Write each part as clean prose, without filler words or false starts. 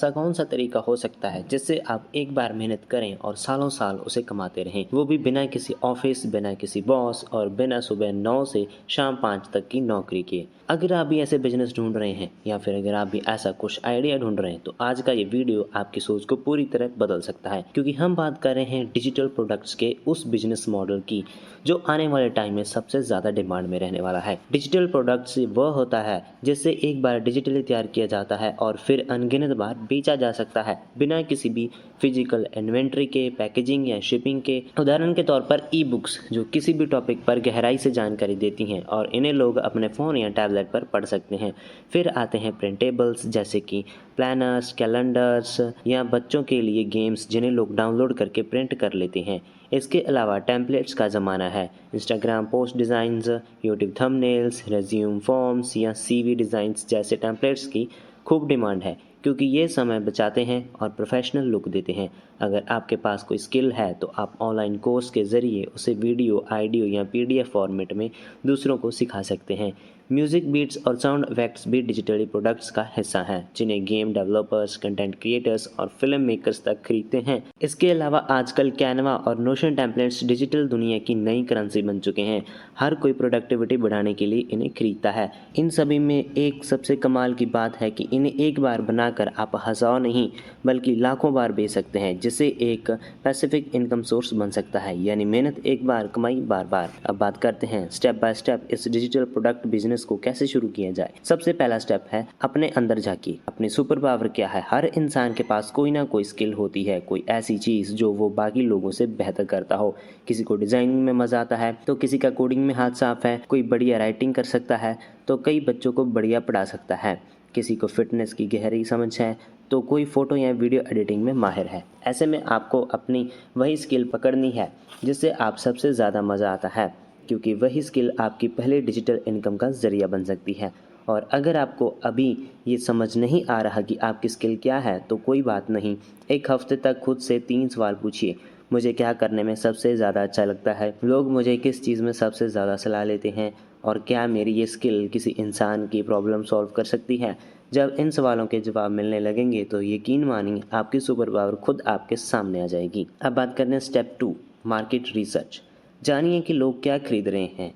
ऐसा कौन सा तरीका हो सकता है जिससे आप एक बार मेहनत करें और सालों साल उसे कमाते रहें, वो भी बिना किसी ऑफिस, बिना किसी बॉस और बिना सुबह 9 से शाम 5 तक की नौकरी के। अगर आप भी ऐसे बिजनेस ढूंढ रहे हैं या फिर अगर आप भी ऐसा कुछ आइडिया ढूंढ रहे हैं तो आज का ये वीडियो आपकी सोच को पूरी तरह बदल सकता है, क्योंकि हम बात कर रहे हैं डिजिटल प्रोडक्ट्स के उस बिजनेस मॉडल की जो आने वाले टाइम में सबसे ज़्यादा डिमांड में रहने वाला है। डिजिटल प्रोडक्ट्स वह होता है जिससे एक बार डिजिटली तैयार किया जाता है और फिर अनगिनत बार बेचा जा सकता है बिना किसी भी फिजिकल इन्वेंट्री के, पैकेजिंग या शिपिंग के। उदाहरण के तौर पर ई बुक्स जो किसी भी टॉपिक पर गहराई से जानकारी देती हैं और इन्हें लोग अपने फ़ोन या टैबलेट पर पढ़ सकते हैं। फिर आते हैं प्रिंटेबल्स जैसे कि प्लानर्स, कैलेंडर्स या बच्चों के लिए गेम्स जिन्हें लोग डाउनलोड करके प्रिंट कर लेते हैं। इसके अलावा टेम्पलेट्स का ज़माना है। Instagram post designs, YouTube thumbnails, resume forms या सीवी डिज़ाइंस जैसे टेम्पलेट्स की खूब डिमांड है, क्योंकि ये समय बचाते हैं और प्रोफेशनल लुक देते हैं। अगर आपके पास कोई स्किल है तो आप ऑनलाइन कोर्स के ज़रिए उसे वीडियो, ऑडियो या पीडीएफ फॉर्मेट में दूसरों को सिखा सकते हैं। म्यूज़िक बीट्स और साउंड इफेक्ट्स भी डिजिटली प्रोडक्ट्स का हिस्सा हैं, जिन्हें गेम डेवलपर्स, कंटेंट क्रिएटर्स और फिल्म मेकर्स तक खरीदते हैं। इसके अलावा आजकल कैनवा और नोशन टेम्पलेट्स डिजिटल दुनिया की नई करेंसी बन चुके हैं। हर कोई प्रोडक्टिविटी बढ़ाने के लिए इन्हें खरीदता है। इन सभी में एक सबसे कमाल की बात है कि इन्हें एक बार बनाकर आप हज़ारों नहीं बल्कि लाखों बार बेच सकते हैं, जिससे एक पैसिफिक इनकम सोर्स बन सकता है। यानी मेहनत एक बार, कमाई बार बार। अब बात करते हैं स्टेप बाय स्टेप इस डिजिटल प्रोडक्ट बिजनेस को कैसे शुरू किया जाए। सबसे पहला स्टेप है अपने अंदर झांकिए। अपनी सुपर पावर क्या है? हर इंसान के पास कोई ना कोई स्किल होती है, कोई ऐसी चीज़ जो वो बाकी लोगों से बेहतर करता हो। किसी को डिजाइनिंग में मजा आता है तो किसी का कोडिंग में हाथ साफ है, कोई बढ़िया राइटिंग कर सकता है तो कई बच्चों को बढ़िया पढ़ा सकता है, किसी को फिटनेस की गहरी समझ है तो कोई फ़ोटो या वीडियो एडिटिंग में माहिर है। ऐसे में आपको अपनी वही स्किल पकड़नी है जिससे आप सबसे ज़्यादा मज़ा आता है, क्योंकि वही स्किल आपकी पहले डिजिटल इनकम का ज़रिया बन सकती है। और अगर आपको अभी ये समझ नहीं आ रहा कि आपकी स्किल क्या है तो कोई बात नहीं, एक हफ्ते तक खुद से 3 सवाल पूछिए। मुझे क्या करने में सबसे ज़्यादा अच्छा लगता है? लोग मुझे किस चीज़ में सबसे ज़्यादा सलाह लेते हैं? और क्या मेरी ये स्किल किसी इंसान की प्रॉब्लम सॉल्व कर सकती है? जब इन सवालों के जवाब मिलने लगेंगे तो यकीन मानिए आपकी सुपर पावर खुद आपके सामने आ जाएगी। अब बात करते हैं स्टेप 2, मार्केट रिसर्च। जानिए कि लोग क्या खरीद रहे हैं।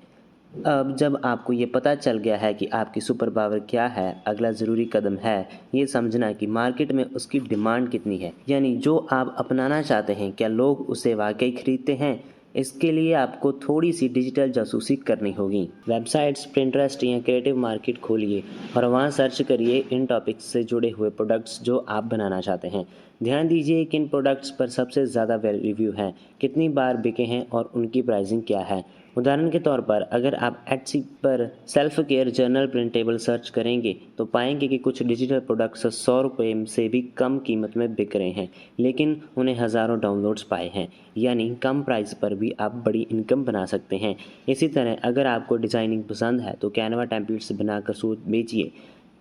अब जब आपको ये पता चल गया है कि आपकी सुपर पावर क्या है, अगला ज़रूरी कदम है ये समझना कि मार्केट में उसकी डिमांड कितनी है। यानी जो आप अपनाना चाहते हैं, क्या लोग उसे वाकई खरीदते हैं? इसके लिए आपको थोड़ी सी डिजिटल जासूसी करनी होगी। वेबसाइट्स, पिंटरेस्ट या क्रिएटिव मार्केट खोलिए और वहाँ सर्च करिए इन टॉपिक्स से जुड़े हुए प्रोडक्ट्स जो आप बनाना चाहते हैं। ध्यान दीजिए कि इन प्रोडक्ट्स पर सबसे ज़्यादा रिव्यू हैं, कितनी बार बिके हैं और उनकी प्राइसिंग क्या है। उदाहरण के तौर पर अगर आप एटसी पर self care journal printable search करेंगे तो पाएंगे कि कुछ डिजिटल प्रोडक्ट्स 100 रुपये से भी कम कीमत में बिक रहे हैं, लेकिन उन्हें हज़ारों डाउनलोड्स पाए हैं। यानी कम प्राइस पर भी आप बड़ी इनकम बना सकते हैं। इसी तरह अगर आपको डिज़ाइनिंग पसंद है तो कैनवा टेम्पलेट्स बनाकर सूट बेचिए।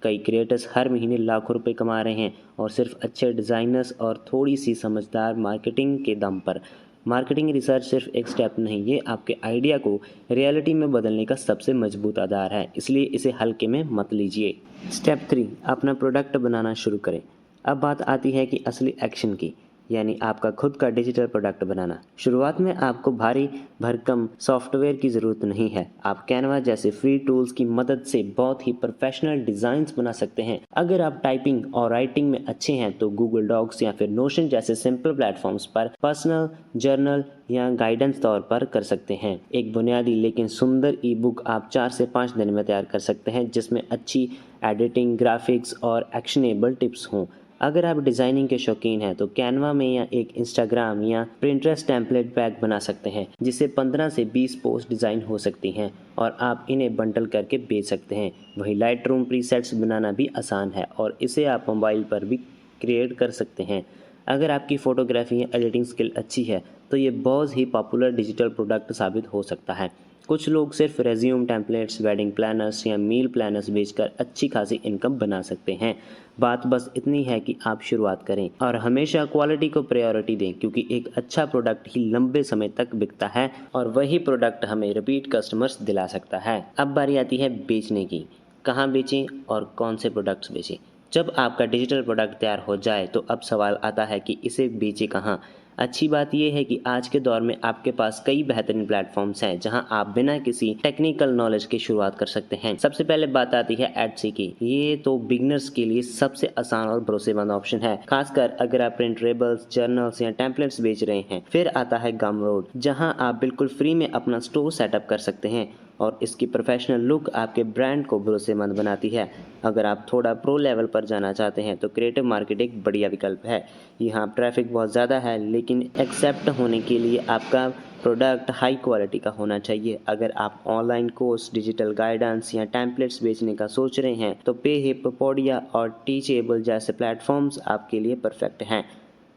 कई क्रिएटर्स हर महीने लाखों रुपए कमा रहे हैं और सिर्फ अच्छे डिज़ाइनर्स और थोड़ी सी समझदार मार्केटिंग के दम पर। मार्केटिंग रिसर्च सिर्फ एक स्टेप नहीं, ये आपके आइडिया को रियलिटी में बदलने का सबसे मजबूत आधार है, इसलिए इसे हल्के में मत लीजिए। स्टेप 3, अपना प्रोडक्ट बनाना शुरू करें। अब बात आती है कि असली एक्शन की, यानी आपका खुद का डिजिटल प्रोडक्ट बनाना। शुरुआत में आपको भारी भरकम सॉफ्टवेयर की ज़रूरत नहीं है। आप कैनवा जैसे फ्री टूल्स की मदद से बहुत ही प्रोफेशनल डिज़ाइंस बना सकते हैं। अगर आप टाइपिंग और राइटिंग में अच्छे हैं तो गूगल डॉक्स या फिर नोशन जैसे सिंपल प्लेटफॉर्म्स पर पर्सनल जर्नल या गाइडेंस तौर पर कर सकते हैं। एक बुनियादी लेकिन सुंदर ई बुक आप 4 से 5 दिन में तैयार कर सकते हैं, जिसमें अच्छी एडिटिंग, ग्राफिक्स और एक्शनेबल टिप्स हों। अगर आप डिज़ाइनिंग के शौकीन हैं तो कैनवा में या एक इंस्टाग्राम या प्रिंटरेस्ट टेम्पलेट पैक बना सकते हैं, जिससे 15 से 20 पोस्ट डिज़ाइन हो सकती हैं और आप इन्हें बंडल करके बेच सकते हैं। वही लाइट रूम प्रीसेट्स बनाना भी आसान है और इसे आप मोबाइल पर भी क्रिएट कर सकते हैं। अगर आपकी फ़ोटोग्राफी या एडिटिंग स्किल अच्छी है तो ये बहुत ही पॉपुलर डिजिटल प्रोडक्ट साबित हो सकता है। कुछ लोग सिर्फ रेज्यूम टेम्पलेट्स, वेडिंग प्लानर्स या मील प्लानर्स बेचकर अच्छी खासी इनकम बना सकते हैं। बात बस इतनी है कि आप शुरुआत करें और हमेशा क्वालिटी को प्रायोरिटी दें, क्योंकि एक अच्छा प्रोडक्ट ही लंबे समय तक बिकता है और वही प्रोडक्ट हमें रिपीट कस्टमर्स दिला सकता है। अब बारी आती है बेचने की। कहाँ बेचें और कौन से प्रोडक्ट्स बेचें। जब आपका डिजिटल प्रोडक्ट तैयार हो जाए तो अब सवाल आता है कि इसे बेचे कहाँ। अच्छी बात यह है कि आज के दौर में आपके पास कई बेहतरीन प्लेटफॉर्म्स हैं जहां आप बिना किसी टेक्निकल नॉलेज की शुरुआत कर सकते हैं। सबसे पहले बात आती है एडसी की। ये तो बिगनर्स के लिए सबसे आसान और भरोसेमंद ऑप्शन है, खासकर अगर आप प्रिंटेबल्स, जर्नल्स या टेम्पलेट्स बेच रहे हैं। फिर आता है गमरोड, जहां आप बिल्कुल फ्री में अपना स्टोर सेटअप कर सकते हैं और इसकी प्रोफेशनल लुक आपके ब्रांड को भरोसेमंद बनाती है। अगर आप थोड़ा प्रो लेवल पर जाना चाहते हैं तो क्रिएटिव मार्केट एक बढ़िया विकल्प है। यहाँ ट्रैफिक बहुत ज़्यादा है, लेकिन एक्सेप्ट होने के लिए आपका प्रोडक्ट हाई क्वालिटी का होना चाहिए। अगर आप ऑनलाइन कोर्स, डिजिटल गाइडेंस या टेम्पलेट्स बेचने का सोच रहे हैं तो पेहिप, पोडिया और टीचेबल जैसे प्लेटफॉर्म्स आपके लिए परफेक्ट हैं,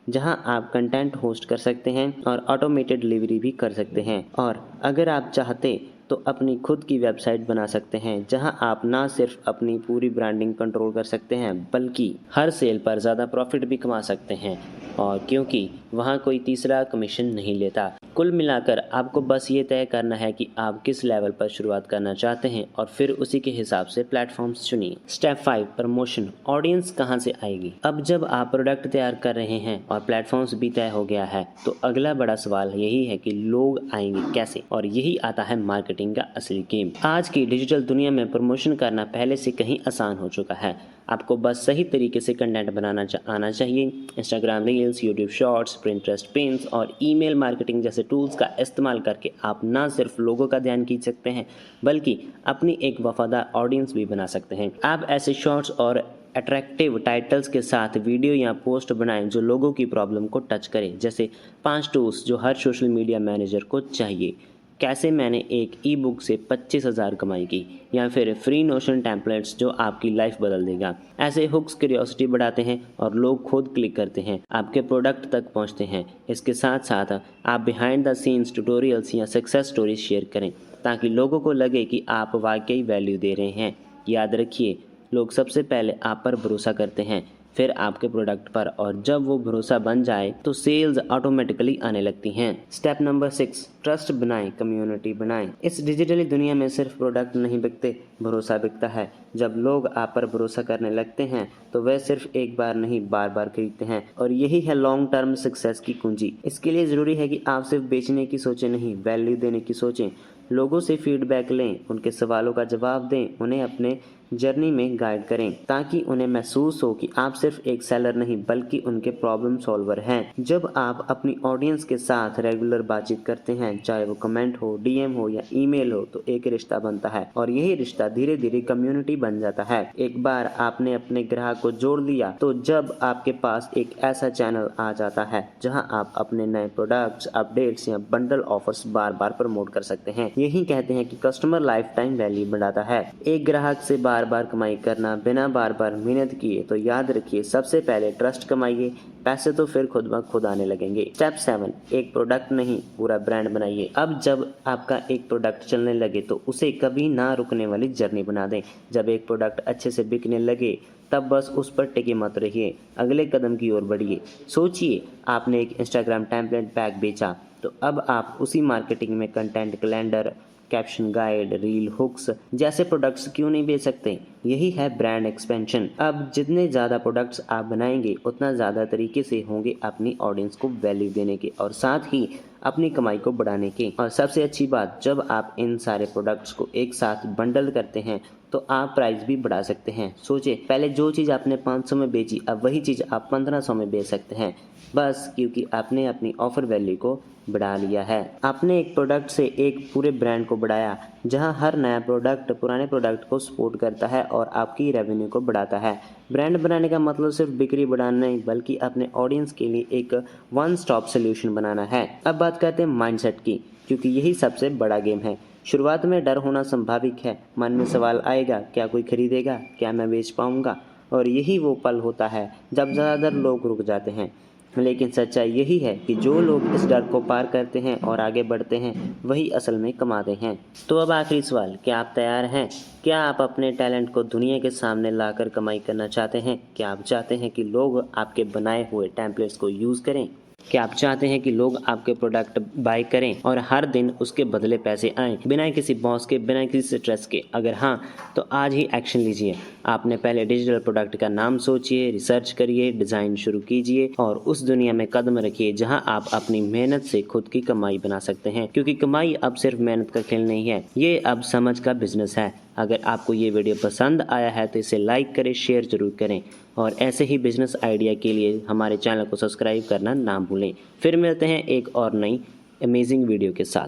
जहां आप कंटेंट होस्ट कर सकते हैं और ऑटोमेटेड डिलीवरी भी कर सकते हैं। और अगर आप चाहते तो अपनी खुद की वेबसाइट बना सकते हैं, जहां आप ना सिर्फ अपनी पूरी ब्रांडिंग कंट्रोल कर सकते हैं बल्कि हर सेल पर ज़्यादा प्रॉफिट भी कमा सकते हैं, और क्योंकि वहां कोई तीसरा कमीशन नहीं लेता। कुल मिलाकर आपको बस ये तय करना है कि आप किस लेवल पर शुरुआत करना चाहते हैं और फिर उसी के हिसाब से प्लेटफॉर्म्स चुनिए। Step 5, promotion. ऑडियंस कहाँ से आएगी? अब जब आप प्रोडक्ट तैयार कर रहे हैं और प्लेटफॉर्म्स भी तय हो गया है तो अगला बड़ा सवाल यही है कि लोग आएंगे कैसे, और यही आता है मार्केटिंग का असली गेम। आज की डिजिटल दुनिया में प्रमोशन करना पहले से कहीं आसान हो चुका है। आपको बस सही तरीके से कंटेंट बनाना आना चाहिए। Instagram reels, YouTube shorts, Pinterest pins और ईमेल मार्केटिंग जैसे टूल्स का इस्तेमाल करके आप न सिर्फ लोगों का ध्यान खींच सकते हैं बल्कि अपनी एक वफादार ऑडियंस भी बना सकते हैं। आप ऐसे शॉर्ट्स और अट्रैक्टिव टाइटल्स के साथ वीडियो या पोस्ट बनाएं जो लोगों की प्रॉब्लम को टच करें, जैसे 5 टूल्स जो हर सोशल मीडिया मैनेजर को चाहिए, कैसे मैंने एक ई बुक से 25,000 कमाई की, या फिर फ्री नोशन टेम्पलेट्स जो आपकी लाइफ बदल देगा। ऐसे हुक्स क्यूरियोसिटी बढ़ाते हैं और लोग खुद क्लिक करते हैं, आपके प्रोडक्ट तक पहुंचते हैं। इसके साथ साथ आप बिहाइंड द सीन्स ट्यूटोरियल्स या सक्सेस स्टोरीज शेयर करें ताकि लोगों को लगे कि आप वाकई वैल्यू दे रहे हैं। याद रखिए, लोग सबसे पहले आप पर भरोसा करते हैं, फिर आपके प्रोडक्ट पर, और जब वो भरोसा बन जाए तो सेल्स ऑटोमेटिकली आने लगती हैं। स्टेप नंबर 6, ट्रस्ट बनाएं, कम्युनिटी बनाएं। इस डिजिटली दुनिया में सिर्फ प्रोडक्ट नहीं बिकते, भरोसा बिकता है। जब लोग आप पर भरोसा करने लगते हैं तो वे सिर्फ एक बार नहीं, बार बार खरीदते हैं, और यही है लॉन्ग टर्म सक्सेस की कुंजी। इसके लिए ज़रूरी है कि आप सिर्फ बेचने की सोचें नहीं, वैल्यू देने की सोचें। लोगों से फीडबैक लें, उनके सवालों का जवाब दें, उन्हें अपने जर्नी में गाइड करें ताकि उन्हें महसूस हो कि आप सिर्फ एक सेलर नहीं बल्कि उनके प्रॉब्लम सॉल्वर हैं। जब आप अपनी ऑडियंस के साथ रेगुलर बातचीत करते हैं, चाहे वो कमेंट हो, डीएम हो या ईमेल हो, तो एक रिश्ता बनता है और यही रिश्ता धीरे धीरे कम्युनिटी बन जाता है। एक बार आपने अपने ग्राहक को जोड़ लिया तो जब आपके पास एक ऐसा चैनल आ जाता है जहां आप अपने नए प्रोडक्ट्स, अपडेट्स या बंडल ऑफर्स बार बार प्रमोट कर सकते हैं। यही कहते हैं कि कस्टमर लाइफ टाइम वैल्यू बढ़ाता है। एक ग्राहक से बार बार कमाई करना बिना बार बार मेहनत किए, तो याद रखिए सबसे पहले ट्रस्ट कमाइए, पैसे तो फिर खुद ब खुद आने लगेंगे। स्टेप 7, एक प्रोडक्ट नहीं पूरा ब्रांड बनाइए। अब जब आपका एक प्रोडक्ट चलने लगे तो उसे कभी ना रुकने वाली जर्नी बना दें। जब एक प्रोडक्ट अच्छे से बिकने लगे तब बस उस पर टिके मत रहिए, अगले कदम की ओर बढ़िए। सोचिए, आपने एक इंस्टाग्राम टेम्पलेट पैक बेचा तो अब आप उसी मार्केटिंग में content calendar, caption guide, reel hooks जैसे प्रोडक्ट्स क्यों नहीं बेच सकते। यही है ब्रांड एक्सपेंशन। अब जितने ज़्यादा प्रोडक्ट्स आप बनाएंगे उतना ज़्यादा तरीके से होंगे अपनी ऑडियंस को वैल्यू देने के और साथ ही अपनी कमाई को बढ़ाने के। और सबसे अच्छी बात, जब आप इन सारे प्रोडक्ट्स को एक साथ बंडल करते हैं तो आप प्राइस भी बढ़ा सकते हैं। सोचिए, पहले जो चीज़ आपने 500 में बेची अब वही चीज़ आप 1500 में बेच सकते हैं, बस क्योंकि आपने अपनी ऑफर वैल्यू को बढ़ा लिया है। आपने एक प्रोडक्ट से एक पूरे ब्रांड को बढ़ाया, जहां हर नया प्रोडक्ट पुराने प्रोडक्ट को सपोर्ट करता है और आपकी रेवेन्यू को बढ़ाता है। ब्रांड बनाने का मतलब सिर्फ बिक्री बढ़ाना नहीं बल्कि अपने ऑडियंस के लिए एक वन स्टॉप सोल्यूशन बनाना है। अब बात करते हैं माइंडसेट की, क्योंकि यही सबसे बड़ा गेम है। शुरुआत में डर होना स्वाभाविक है, मन में सवाल आएगा, क्या कोई खरीदेगा, क्या मैं बेच पाऊंगा, और यही वो पल होता है जब ज़्यादातर लोग रुक जाते हैं। लेकिन सच्चाई यही है कि जो लोग इस डर को पार करते हैं और आगे बढ़ते हैं वही असल में कमाते हैं। तो अब आखिरी सवाल, क्या आप तैयार हैं? क्या आप अपने टैलेंट को दुनिया के सामने लाकर कमाई करना चाहते हैं? क्या आप चाहते हैं कि लोग आपके बनाए हुए टेम्पलेट्स को यूज़ करें? क्या आप चाहते हैं कि लोग आपके प्रोडक्ट बाय करें और हर दिन उसके बदले पैसे आएँ बिना किसी बॉस के, बिना किसी स्ट्रेस के? अगर हाँ, तो आज ही एक्शन लीजिए। आपने पहले डिजिटल प्रोडक्ट का नाम सोचिए, रिसर्च करिए, डिज़ाइन शुरू कीजिए और उस दुनिया में कदम रखिए जहां आप अपनी मेहनत से खुद की कमाई बना सकते हैं, क्योंकि कमाई अब सिर्फ मेहनत का खेल नहीं है, ये अब समझ का बिजनेस है। अगर आपको ये वीडियो पसंद आया है तो इसे लाइक करें, शेयर ज़रूर करें और ऐसे ही बिजनेस आइडिया के लिए हमारे चैनल को सब्सक्राइब करना ना भूलें। फिर मिलते हैं एक और नई अमेजिंग वीडियो के साथ।